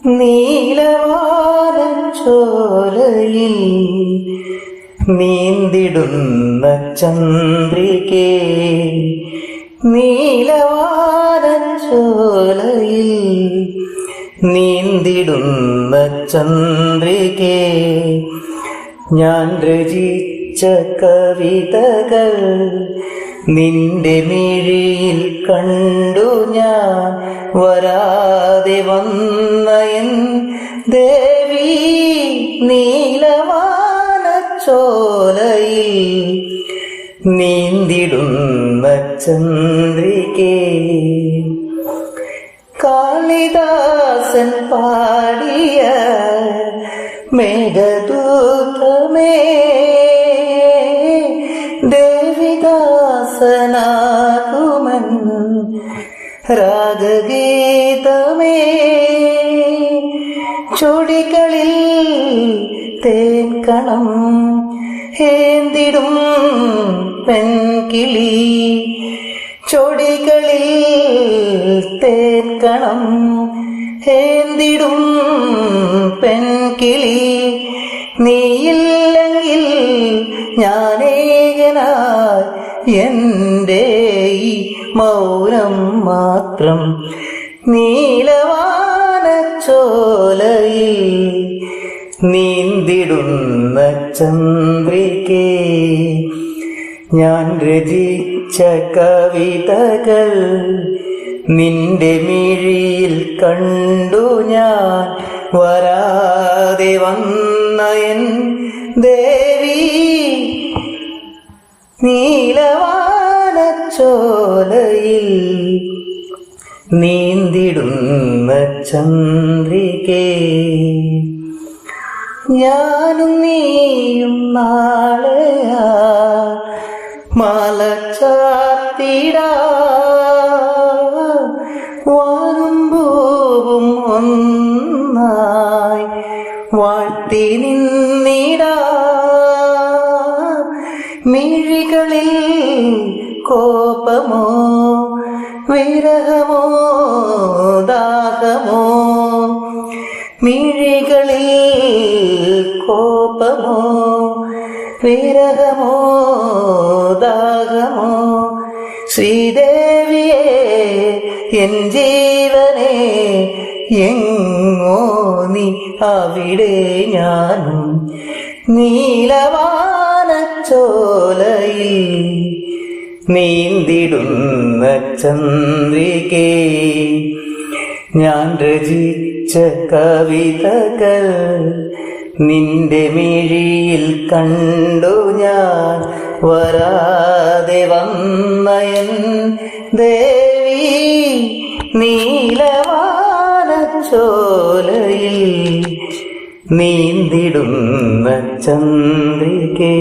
നീലവാനച്ചോലയിൽ നീന്തിടുന്ന ചന്ദ്രികേ, നീലവാനച്ചോലയിൽ നീന്തിടുന്ന ചന്ദ്രികേ, ഞാൻ രചിച്ച കവിതകൾ നിന്റെ മിഴിയിൽ കണ്ടു ഞാൻ. വരാതെ വന്ന എൻ ദേവി, നീലവാനച്ചോലയിൽ നീന്തിടുന്ന ചന്ദ്രികേ. കാളിദാസൻ പാടിയ മേഘദൂതമേ, ദേവിദാസനാകുമൻ രാഗഗീതമേ, ചുടികളിൽ തേൻകണം ഏന്തിടും പെൺകിളി, ചുടികളിൽ തേൻകണം ഏന്തിടും പെൺകിളി, നീയില്ലെങ്കിൽ ഞാനേകനായി എൻ്റെ ഈ മൗനം മാത്രം. നീലവാനച്ചോലയിൽ നീന്തിടുന്ന ചന്ദ്രികേ, ഞാൻ രചിച്ച കവിതകൾ നിന്റെ മിഴിയിൽ കണ്ടു ഞാൻ. വരാതെ വന്ന എൻ ദേവി, നീലവാനച്ചോലയിൽ നീന്തിടുന്ന ചന്ദ്രികേ. ഞാനും നീയും നാളെയാ മാല ചാർത്തിടാം, വാനും പൂവും ഒന്നായി വാഴ്ത്തി നിന്നിടാം. മിഴികളിൽ കോപമോ വിരഹമോ ദാഹമോ, മിഴികളിൽ കോപമോ വിരഹമോ ദാഹമോ. ശ്രീദേവിയേ എൻ ജീവനേ, എങ്ങോ നീ അവിടെ ഞാനും. നീലവാനച്ചോലയിൽ നീന്തിടുന്ന ചന്ദ്രികേ, ഞാൻ രചിച്ച കവിതകൾ നിന്റെ മിഴിയിൽ കണ്ടു ഞാൻ. വരാതെ വന്ന എൻ ദേവി, നീലവാനച്ചോലയിൽ നീന്തിടുന്ന ചന്ദ്രികേ.